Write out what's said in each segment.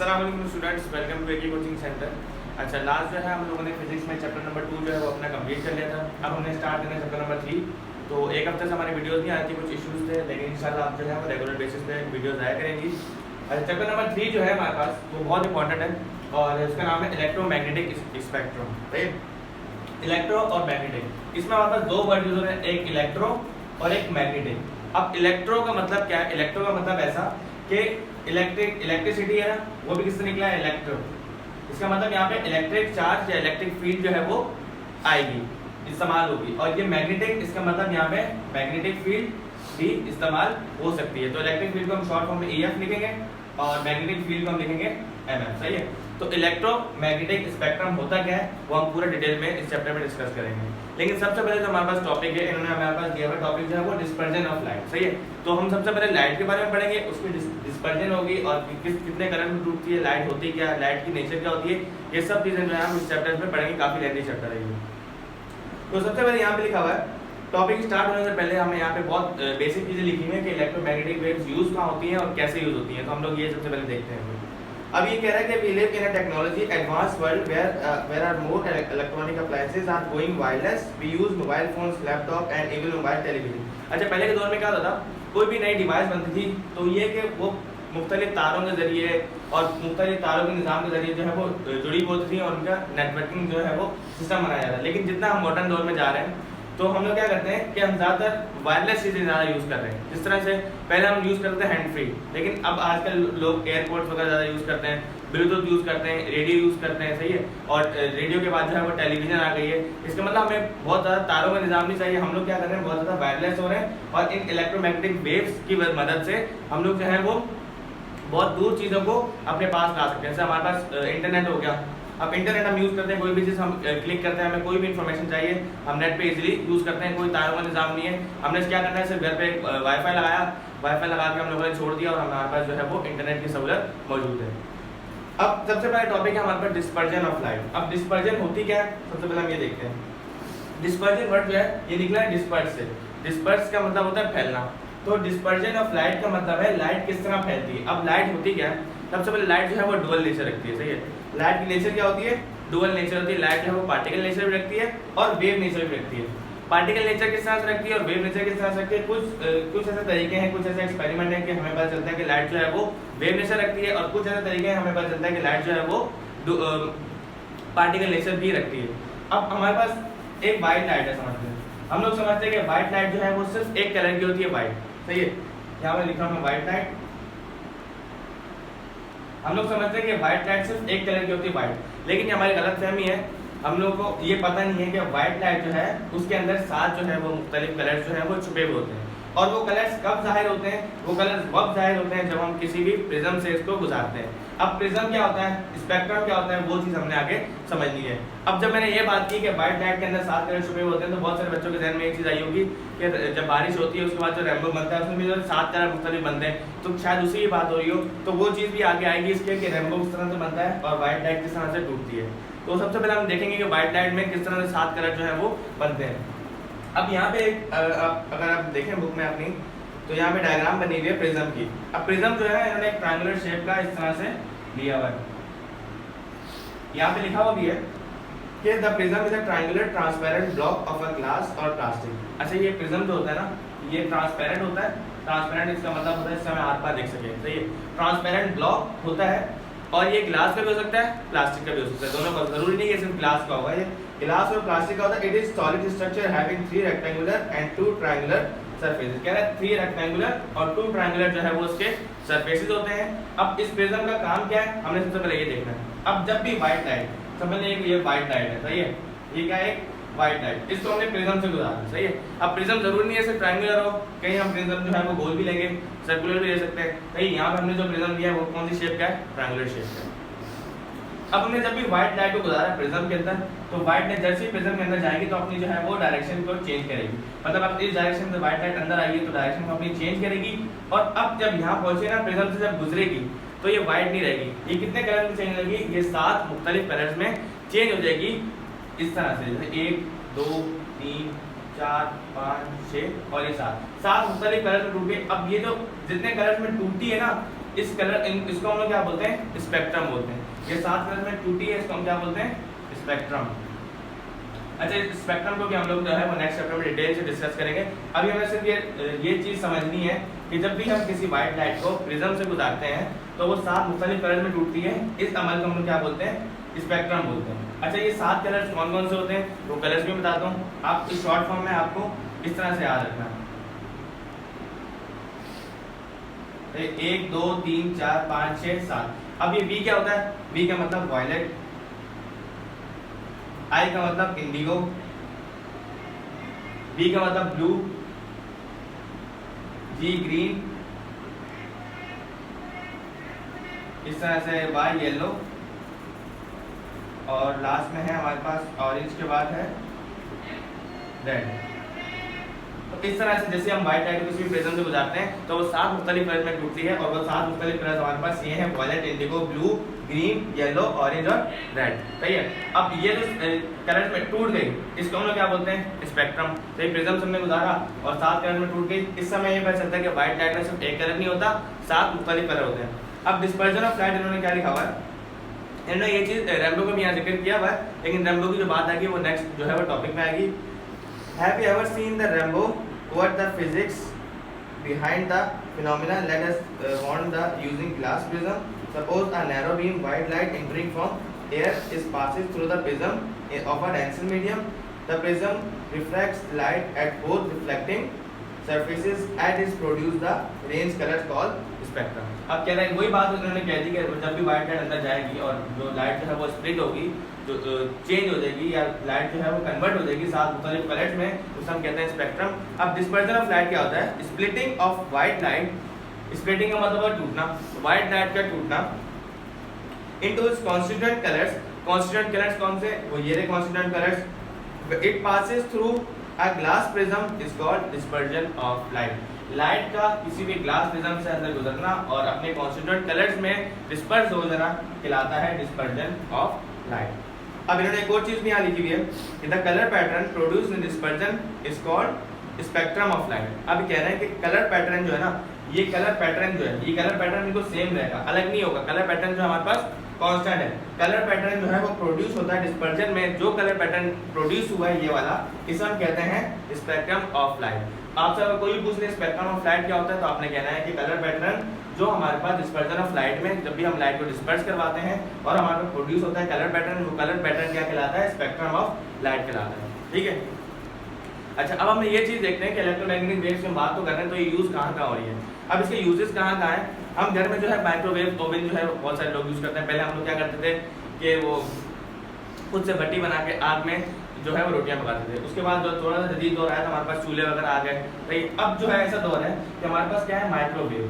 अस्सलाम वालेकुम students, welcome to AK coaching centre. अच्छा, लास्ट जो है हम लोगों ने फिजिक्स में चैप्टर नंबर 2 जो है वो अपना कंप्लीट कर लिया था। अब हमने स्टार्ट करना है चैप्टर नंबर 3। तो एक हफ्ते से हमारी वीडियोस नहीं आती, कुछ इश्यूज थे, लेकिन इंशाल्लाह आप जो है वो रेगुलर बेसिस पे वीडियोस आया करेंगी। अच्छा, चैप्टर नंबर 3 जो है हमारे पास वो बहुत इंपॉर्टेंट है और इसका नाम है इलेक्ट्रोमैग्नेटिक स्पेक्ट्रम। राइट, इलेक्ट्रो और मैग्नेटिक, इसमें हमारे पास दो वर्ड यूज हो रहे हैं, एक इलेक्ट्रो और एक मैग्नेटिक। अब इलेक्ट्रो का मतलब क्या है? इलेक्ट्रो का मतलब ऐसा कि इलेक्ट्रिसिटी है ना, वो भी किससे निकला है? इलेक्ट्रो। इसका मतलब यहाँ पे इलेक्ट्रिक चार्ज या इलेक्ट्रिक फील्ड जो है वो आएगी, इस्तेमाल होगी। और ये मैग्नेटिक, इसका मतलब यहाँ पे मैग्नेटिक फील्ड भी इस्तेमाल हो सकती है। तो इलेक्ट्रिक फील्ड को हम शॉर्ट फॉर्म में EF लिखेंगे और मैग्नेटिक फील्ड को हम लिखेंगे MM। सही है। तो इलेक्ट्रोमैग्नेटिक स्पेक्ट्रम होता क्या है वो हम पूरा डिटेल में इस चैप्टर में डिस्कस करेंगे। लेकिन सबसे पहले जो हमारे पास टॉपिक है, इन्होंने हमारे पास दिया हुआ टॉपिक जो है वो डिस्पर्जन ऑफ लाइट। सही है। तो हम सबसे पहले लाइट के बारे में पढ़ेंगे, उसकी डिस्पर्जन होगी और कितने करंट में टूटती है, लाइट होती क्या है, लाइट की नेचर क्या होती है, ये सब चीजें जो है हम इस चैप्टर में पढ़ेंगे। काफी लेंथी चैप्टर है ये। तो सबसे पहले यहाँ पे लिखा हुआ है, टॉपिक स्टार्ट होने से पहले हमें यहाँ पे बहुत बेसिक चीजें लिखी हुई है कि इलेक्ट्रोमैग्नेटिक वेव्स यूज कहाँ होती हैं और कैसे यूज होती हैं। तो हम लोग ये सबसे पहले देखते हैं। अब ये कह रहा है कि we live in a technology advance world where are more electronic appliances are going wireless. We use mobile phones, laptop and even mobile television. अच्छा, पहले के दौर में क्या होता था, कोई भी नई डिवाइस बनती थी तो ये कि वो मुख्तलिफ तारों के जरिए और मुख्तलिफ तारों के निज़ाम के जरिए जो है वो जुड़ी होती थी और उनका नेटवर्किंग जो है वो सिस्टम बनाया जाता है। लेकिन जितना हम मॉडर्न दौर में जा रहे हैं तो हम लोग क्या करते हैं कि हम ज़्यादातर वायरलेस चीज़ें ज़्यादा यूज़ कर रहे हैं। जिस तरह से पहले हम यूज़ करते थे हैंड फ्री, लेकिन अब आजकल लोग एयरपोर्ट्स वगैरह ज़्यादा यूज़ करते हैं, ब्लूटूथ यूज़ करते हैं, रेडियो यूज़ करते हैं। सही है। और रेडियो के बाद जो है वो टेलीविजन आ गई है। इसका मतलब हमें बहुत ज़्यादा तारों का निज़ाम नहीं चाहिए। हम लोग क्या कर रहे हैं, बहुत ज़्यादा वायरलेस हो रहे हैं और इन इलेक्ट्रोमैग्नेटिक वेव्स की मदद से हम लोग जो है वो बहुत दूर चीज़ों को अपने पास ला सकते हैं। जैसे हमारे पास इंटरनेट हो गया। अब इंटरनेट हम यूज़ करते हैं, कोई भी चीज़ हम क्लिक करते हैं, हमें कोई भी इन्फॉर्मेशन चाहिए, हम नेट पे इजीली यूज़ करते हैं, कोई तारों का निज़ाम नहीं है। हमने क्या करना है, सिर्फ घर पे वाईफाई लगाया, वाईफाई लगा के हम लोगों ने छोड़ दिया और हमारे पास जो है वो इंटरनेट की सहूलत मौजूद है। अब सबसे पहला टॉपिक है हमारे पास डिस्पर्जन ऑफ लाइट। अब डिस्पर्जन होती क्या है, सबसे पहले हम ये देखते हैं। डिस्पर्जन वर्ड जो है ये निकला है डिस्पर्स से। डिस्पर्स का मतलब होता है फैलना। तो डिस्पर्जन ऑफ लाइट का मतलब है लाइट किस तरह फैलती है। अब लाइट होती क्या है, सबसे पहले लाइट जो है वो डुअल नेचर रखती है। सही है। लाइट की नेचर क्या होती है? डुअल नेचर होती है। लाइट जो है वो पार्टिकल नेचर भी रखती है और वेव नेचर भी रखती है। पार्टिकल नेचर किस तरह से रखती है और वेव नेचर किस तरह से रखती है? कुछ ऐसे तरीके हैं, कुछ ऐसे एक्सपेरिमेंट है कि हमें पता चलता है कि लाइट जो है वो वेव नेचर रखती है और कुछ ऐसे तरीके हैं हमें पता चलता है कि लाइट जो है वो पार्टिकल नेचर भी रखती है। अब हमारे पास एक वाइट लाइट है, समझते हैं। हम लोग समझते हैं कि वाइट लाइट जो है वो सिर्फ एक कलर की होती है, वाइट। सही है। यहाँ पर लिखा हूँ व्हाइट लाइट। हम लोग समझते हैं कि व्हाइट लाइट सिर्फ एक कलर की होती है, व्हाइट। लेकिन ये हमारी गलतफहमी है। हम लोग को ये पता नहीं है कि व्हाइट लाइट जो है उसके अंदर 7 जो है वो मुख्तलिफ कलर्स जो है वो छुपे हुए होते हैं। और वो कलर्स कब जाहिर होते हैं? वो कलर्स वक्त जाहिर होते हैं जब हम किसी भी प्रिज्म से इसको गुजारते हैं। अब प्रिज्म क्या होता है, स्पेक्ट्रम क्या होता है, वो चीज़ हमने आगे समझनी है। अब जब मैंने ये बात की कि व्हाइट लाइट के अंदर 7 कलर छुपे हुए होते हैं, तो बहुत सारे बच्चों के जहन में एक चीज़ आई होगी कि जब बारिश होती है उसके बाद जो रेनबो बनता है उसमें भी जो 7 कलर मुख्तलिफ बनते हैं, तो शायद उसी की बात हो रही हो। तो वो चीज़ भी आगे आएगी इसके कि रेनबो किस तरह से बनता है और व्हाइट लाइट किस तरह से टूटती है। तो सबसे पहले हम देखेंगे कि व्हाइट लाइट में किस तरह से 7 कलर जो है वो बनते हैं। अब यहाँ पे अगर आप देखें बुक में अपनी, तो यहाँ पे डायग्राम बनी हुई है प्रिज्म की। अब प्रिज्म जो है इन्होंने एक ट्रायंगुलर शेप का इस तरह से लिया हुआ है। यहाँ पे लिखा हुआ भी है कि the prism is a triangular transparent block of a glass और प्लास्टिक। अच्छा, ये प्रिज्म जो होता है ना, ये ट्रांसपेरेंट होता है। ट्रांसपेरेंट इसका मतलब होता है इससे हमें आर पार देख सके। सही है। ट्रांसपेरेंट ब्लॉक होता है और ये ग्लास का भी हो सकता है, प्लास्टिक का भी हो सकता है, दोनों का। जरूरी नहीं है सिर्फ ग्लास का होगा, ये ग्लास और प्लास्टिक का होता है। It is solid structure having 3 rectangular and 2 triangular surfaces. कह रहा है 3 रेक्टेंगुलर और 2 ट्रायंगुलर जो है वो उसके सरफेसेस होते हैं। अब इस प्रिज्म का काम क्या है, हमने सबसे पहले ये देखना है। अब जब भी व्हाइट लाइट, समझ लें ये व्हाइट लाइट है। सही है। ये क्या है? White light. इसको हमने प्रिज्म से गुजारना। सही है। अब प्रिज्म जरूरी नहीं है सिर्फ ट्रायंगुलर हो, कहीं हम प्रिज्म जो है वो गोल भी लेंगे, सर्कुलर भी ले सकते हैं। कहीं यहाँ पे हमने जो प्रिज्म दिया है वो कौन सी शेप का है? ट्रायंगुलर शेप का है। अब हमने जब भी व्हाइट लाइट को गुजारा प्रिज्म के अंदर, तो व्हाइट लाइट जैसे ही प्रिज्म के अंदर जाएगी तो अपनी जो है वो डायरेक्शन को चेंज करेगी। मतलब अब इस डायरेक्शन से व्हाइट लाइट अंदर आएगी तो डायरेक्शन को अपनी चेंज करेगी। और अब जब यहाँ पहुंचे ना, प्रिज्म से जब गुजरेगी तो ये व्हाइट नहीं रहेगी। ये कितने कलर में चेंज होगी? ये 7 मुख्तलिफ कलर्स में चेंज हो जाएगी इस तरह से। जैसे 1 2 3 4 5 6 और ये 7 मुख्तलिफ कलर में टूट गए। अब ये जो जितने कलर्स में टूटी है ना, इस कलर इसको हम लोग क्या बोलते हैं, स्पेक्ट्रम बोलते हैं। ये 7 कलर में टूटी है, इसको हम क्या बोलते हैं, स्पेक्ट्रम। अच्छा, इस स्पेक्ट्रम को भी हम लोग जो है वो नेक्स्ट चैप्टर में डिटेल से डिस्कस करेंगे। अभी हमें सिर्फ ये चीज़ समझनी है कि जब भी हम किसी वाइट लाइट को प्रिज्म से गुजारते हैं तो वो 7 मुख्तलिफ कलर में टूटती है। इस अमल को हम लोग क्या बोलते हैं, स्पेक्ट्रम बोलते हैं। अच्छा, ये 7 कलर्स कौन कौन से होते हैं वो कलर्स भी बताता हूँ। आप इस शॉर्ट फॉर्म में आपको इस तरह से याद रखना है, 1 2 3 4 5 6 7। अब ये V क्या होता है, V का मतलब वायलेट, I का मतलब इंडिगो, B का मतलब ब्लू, G ग्रीन, इस तरह से Y येलो, और लास्ट में है हमारे पास ऑरेंज के बाद है रेड। तो इस तरह से जैसे हम व्हाइट लाइट को किसी भी प्रिज्म से गुजारते हैं तो वो 7 मुख्तलिफ कलर में टूटती है, और वो 7 मुख्तलिफ कलर हमारे पास ये हैं, violet, indigo, blue, green, yellow, orange और रेड। सही है। अब ये जो कलर में टूट गई इसको हम लोग क्या बोलते हैं, स्पेक्ट्रम। तो ये प्रिज्म से हमने गुजारा और 7 कलर में टूट गई। इस समय ये पता चलता है कि व्हाइट लाइट में सिर्फ एक कलर नहीं होता, 7 मुख्तलिफ कलर होते हैं। अब डिस्पर्जन ऑफ लाइट इन्होंने क्या लिखा हुआ है, इन्होंने ये चीज़ रेनबो का भी यहाँ जिक्र किया हुआ है, लेकिन रेनबो की जो बात आएगी वो नेक्स्ट जो है वो टॉपिक में आएगी। Have you ever seen the rainbow? What the physics behind the phenomena? Let us want the using glass prism. Suppose a narrow beam white light entering from air is passes through the prism of a denser medium. The prism refracts light at both reflecting surfaces and is produce the range colors called spectrum. अब कह रहे हैं वही बात उन्होंने कह दी कि जब भी व्हाइट लाइट अंदर जाएगी और जो लाइट जो है वो स्प्लिट होगी, जो चेंज हो जाएगी या लाइट जो है वो कन्वर्ट हो जाएगी 7 मुख्तलिफ कलर्स में, उसे हम कहते हैं स्पेक्ट्रम। अब डिस्पर्जन ऑफ लाइट क्या होता है, splitting of white light. Splitting का मतलब है टूटना, व्हाइट लाइट का टूटना into its constituent colours. Constituent colours कौन से, वो ये रहे constituent colours. It passes through a glass prism is called dispersion of light. Light का किसी भी ग्लास प्रिज्म से अंदर गुजरना और अपने कॉन्स्टिट्यूएंट कलर्स में डिस्पर्स हो जाना कहलाता है डिस्पर्जन ऑफ लाइट। अब इन्होंने एक और चीज भी यहाँ लिखी हुई है कि the colour pattern produce in dispersion is called spectrum of light. अब कह रहे हैं कि कलर पैटर्न जो है ना, ये कलर पैटर्न जो है, ये कलर पैटर्न बिल्कुल सेम रहेगा, अलग नहीं होगा। कलर पैटर्न जो हमारे पास कांस्टेंट है। कलर पैटर्न जो है वो प्रोड्यूस होता है डिस्पर्जन में। जो कलर पैटर्न प्रोड्यूस हुआ है ये वाला, इसे हम कहते हैं स्पेक्ट्रम ऑफ लाइट। आपसे अगर कोई पूछ ले स्पेक्ट्रम ऑफ लाइट क्या होता है, तो आपने कहना है कि कलर पैटर्न जो हमारे पास डिस्पर्जन ऑफ लाइट में, जब भी हम लाइट को डिस्पर्स करवाते हैं और हमारे पास प्रोड्यूस होता है कलर पैटर्न, वो कलर पैटर्न क्या कहलाता है, स्पेक्ट्रम ऑफ लाइट कहलाता है। ठीक है। अच्छा, अब हम ये चीज़ देखते हैं कि इलेक्ट्रोमैग्नेटिक वेव्स की हम बात तो कर रहे हैं, तो ये यूज़ कहाँ कहाँ हो रही है। अब इसके यूजेस कहाँ कहाँ हैं। हम घर में जो है माइक्रोवेव ओवन जो है बहुत सारे लोग यूज़ करते हैं। पहले हम लोग क्या करते थे कि वो खुद से भट्टी बना के आग में जो है वो रोटियां पकाते थे। उसके बाद जो थोड़ा सा जदीद दौर आया तो हमारे पास चूल्हे वगैरह आ गए। भाई अब जो है ऐसा दौर है कि हमारे पास क्या है, माइक्रोवेव।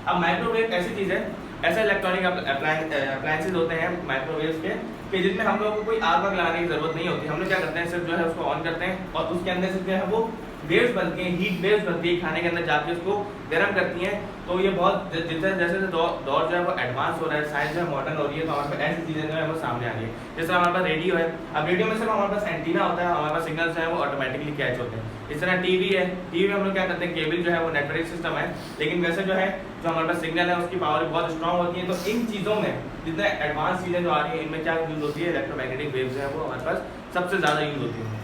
अब माइक्रोवेव ऐसी चीज़ है, ऐसे इलेक्ट्रॉनिक अप्लायंसेज होते हैं माइक्रोवेव्स के कि जिसमें हम लोग को कोई आग वाग लगाने की जरूरत नहीं होती। हम लोग क्या करते हैं, सिर्फ जो है उसको ऑन करते हैं और उसके अंदर से जो है वो वेव्स बनती हैं, हीट वेव्स बनती है, खाने के अंदर जाके उसको गर्म करती हैं। तो ये बहुत जैसे जैसे दौर जो है वो एडवांस हो रहा है, साइंस जो है मॉडर्न हो रही है, तो हमारे पास ऐसी चीज़ें जो है वो सामने आ रही है। जैसे हमारे पास रेडियो है, अब रेडियो में सिर्फ हमारे पास एंटीना होता है, हमारे पास सिग्नल्स जो है वो ऑटोमेटिकली कैच होते हैं। इस तरह टीवी है, टीवी में हम लोग क्या करते हैं, केबल जो है वो नेटवर्क सिस्टम है, लेकिन वैसे जो है जो हमारे पास सिग्नल है उसकी पावर बहुत स्ट्रॉन्ग होती है। तो इन चीज़ों में जितने एडवांस चीज़ें जो आ रही हैं, इनमें क्या यूज़ होती है, इलेक्ट्रोमैग्नेटिक वेव्स है वो हमारे पास सबसे ज़्यादा यूज़ होती है।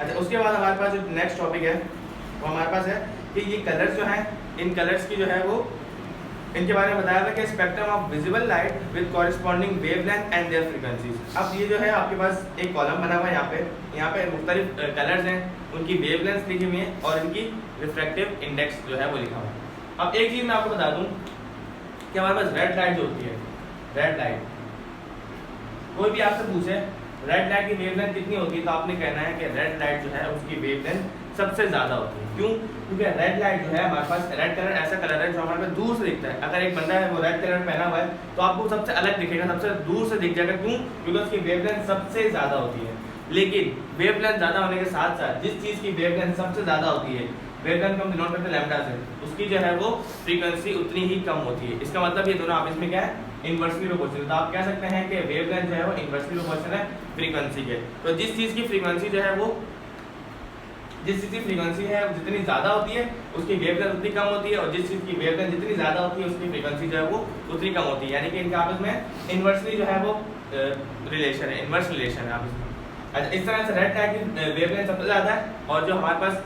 अच्छा, उसके बाद हमारे पास जो नेक्स्ट टॉपिक है वो हमारे पास है कि ये कलर्स जो हैं, इन कलर्स की जो है वो इनके बारे में बताया था कि spectrum of visible light with corresponding wavelength and their frequencies. अब ये जो है आपके पास एक कॉलम बना हुआ है, यहाँ पे मुख्तलिफ कलर्स हैं, उनकी वेवलेंथ लिखी हुई है और इनकी रिफ्रैक्टिव इंडेक्स जो है वो लिखा हुआ है। अब एक चीज़ मैं आपको बता दूँ कि हमारे पास रेड लाइट जो होती है, रेड लाइट, कोई भी आपसे पूछे रेड लाइट की वेवलेंथ कितनी होती है, तो आपने कहना है कि रेड लाइट जो है उसकी वेवलेंथ सबसे ज़्यादा होती है। क्यों? क्योंकि रेड लाइट जो है हमारे पास, रेड कलर ऐसा कलर है जो हमारे पास दूर से दिखता है। अगर एक बंदा है वो रेड कलर पहना हुआ है तो आपको सबसे अलग दिखेगा, सबसे दूर से दिख जाएगा। क्यों? क्योंकि उसकी वेवलेंथ सबसे ज़्यादा होती है। लेकिन वेवलेंथ ज़्यादा होने के साथ साथ जिस चीज़ की वेवलेंथ सबसे ज़्यादा होती है, वेवलेंथ को हम डिनोट करते हैं लैम्डा से, उसकी जो है वो फ्रीक्वेंसी उतनी ही कम होती है। इसका मतलब ये दोनों आपस में क्या है, इन्वर्सली प्रोपोर्शनल। तो आप कह सकते हैं कि वेवलेंथ जो है वो इन्वर्सली प्रोपोर्शनल है फ्रीक्वेंसी के। तो जिस चीज़ की फ्रीक्वेंसी जो है वो जिस चीज़ की फ्रीक्वेंसी है वो जितनी ज़्यादा होती है उसकी वेवलेंथ उतनी कम होती है, और जिस चीज़ की वेवलेंथ जितनी ज़्यादा होती है उसकी फ्रीक्वेंसी जो है वो उतनी कम होती है। यानी कि इनके आपस में इन्वर्सली जो है वो रिलेशन है, इन्वर्स रिलेशन है आपस में। अच्छा, इस तरह से रेड क्या है कि वेवलेंथ सबसे ज़्यादा है, और जो हमारे पास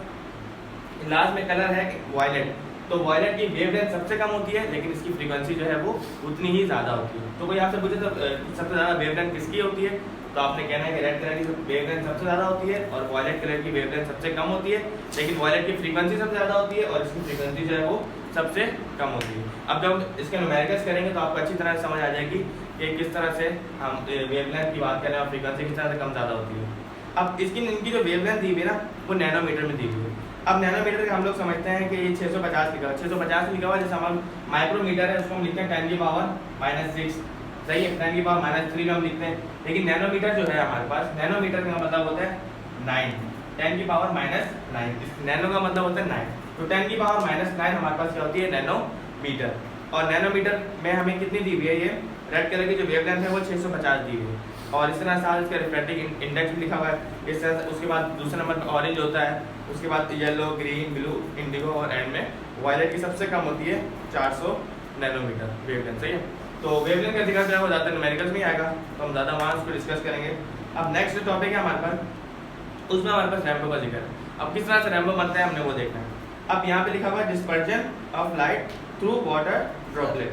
लास्ट में कलर है वायलेट, तो वायलेट की वेवलेंथ सबसे कम होती है लेकिन इसकी फ्रीक्वेंसी जो है वो उतनी ही ज़्यादा होती है। तो कोई आपसे पूछे तो सबसे ज़्यादा वेवलेंथ किसकी होती है, तो आपने कहना है कि रेड कलर की वेवलेंथ सबसे ज़्यादा होती है और वायलेट कलर की वेवलेंथ सबसे कम होती है, लेकिन वायलेट की फ्रीक्वेंसी सबसे ज़्यादा होती है और इसकी फ्रीक्वेंसी जो है वो सबसे कम होती है। अब जब इसके न्यूमेरिकल्स करेंगे तो आपको अच्छी तरह से समझ आ जाएगी कि किस तरह से हम वेवलेंथ की बात करें और फ्रीक्वेंसी किस तरह से कम ज़्यादा होती है। अब इनकी जो वेवलेंथ दी हुई है ना वो नैनोमीटर में दी हुई है। अब नैनोमीटर का हम लोग समझते हैं कि ये 650 लिखा हुआ है, 650 लिखा हुआ है। जैसे हम माइक्रोमीटर है उसको हम लिखते हैं 10 की पावर -6, सही है, 10 की पावर -3 में हम लिखते हैं। लेकिन नैनोमीटर जो है हमारे पास, नैनोमीटर का मतलब होता है 9, 10 की पावर -9, नैनो का मतलब होता है 9, तो 10 की पावर -9 हमारे पास क्या होती है, नैनोमीटर। और नैनोमीटर में हमें कितनी दी हुई है, ये रेड कलर की जो वेवलेंथ है वो 650 दी हुई है, और इस तरह साथ इसका रिफ्रैक्टिव इंडेक्स भी लिखा हुआ है इस तरह। उसके बाद दूसरे नंबर पर ऑरेंज होता है, उसके बाद येलो, ग्रीन, ब्लू, इंडिगो, और एंड में वायलेट की सबसे कम होती है 400 नैनोमीटर वेवलेंथ, सही है। तो वेवलेंथ का जिक्र जो है वो ज़्यादा न्यूमेरिकल्स में आएगा, तो हम ज़्यादा वहाँ उसको डिस्कस करेंगे। अब नेक्स्ट जो टॉपिक है हमारे पास, उसमें हमारे पास रैम्बो का जिक्र है। अब किस तरह से रैम्बो बनता है हमने वो देखना है। अब यहाँ पे लिखा हुआ है dispersion of light through water droplet.